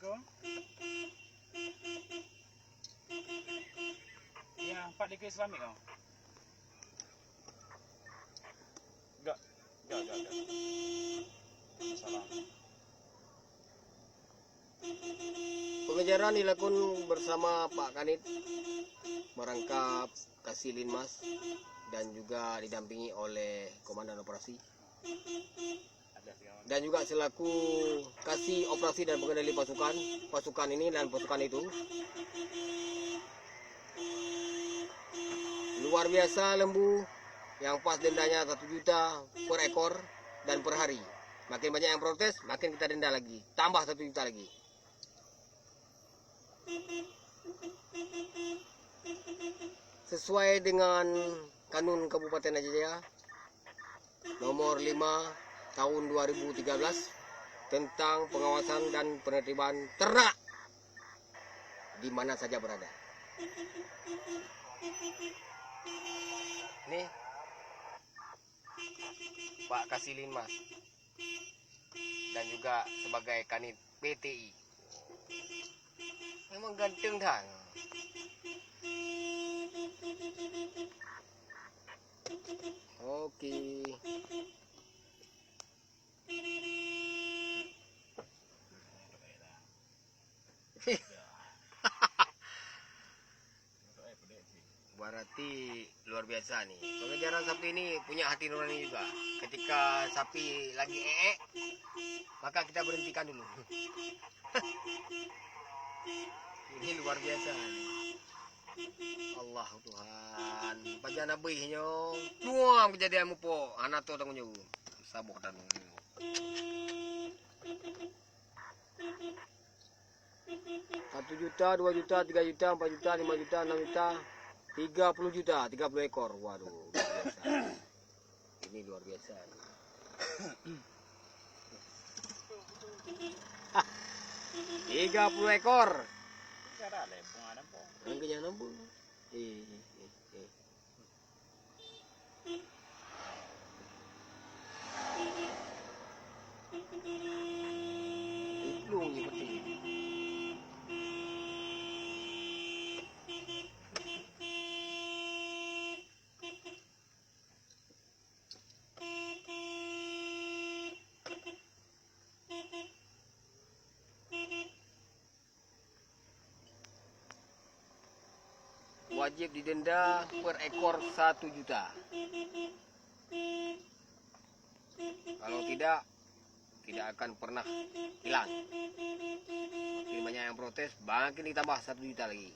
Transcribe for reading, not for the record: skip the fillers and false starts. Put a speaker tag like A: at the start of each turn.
A: kau. Ya, 4 dikit Islamik kau. Enggak. Salah.
B: Pengejaran dilakukan bersama Pak Kanit, merangkap Kasih Linmas, dan juga didampingi oleh Komandan Operasi. Dan juga selaku Kasih Operasi dan Pengendali pasukan ini dan pasukan itu. Luar biasa lembu yang pas dendanya 1 juta per ekor dan per hari. Makin banyak yang protes, makin kita denda lagi, tambah 1 juta lagi. Sesuai dengan Kanun Kabupaten Aceh Jaya nomor 5 tahun 2013 tentang pengawasan dan penertiban ternak di mana saja berada. Nih Pak Kasih Linmas dan juga sebagai Kanit PTI. Memang ganteng dah. Oke. Berarti luar biasa nih. Pengejaran sapi ini punya hati nurani juga. Ketika sapi lagi maka kita berhentikan dulu. Ini luar biasa. Allah Tuhan. Pajana bihnya. Nuang kejadian po. Anak tu tanggung jawab. Sabuk dan 1 juta, 2 juta, 3 juta, 4 juta, 5 juta, 6 juta, 30 juta, 30 ekor. Waduh, luar biasa. Ini luar biasa. 30 ekor. Angkanya nambung. Iklung ni penting. Wajib didenda per ekor 1 juta. Kalau tidak akan pernah hilang. Makin banyak yang protes, makin ditambah 1 juta lagi.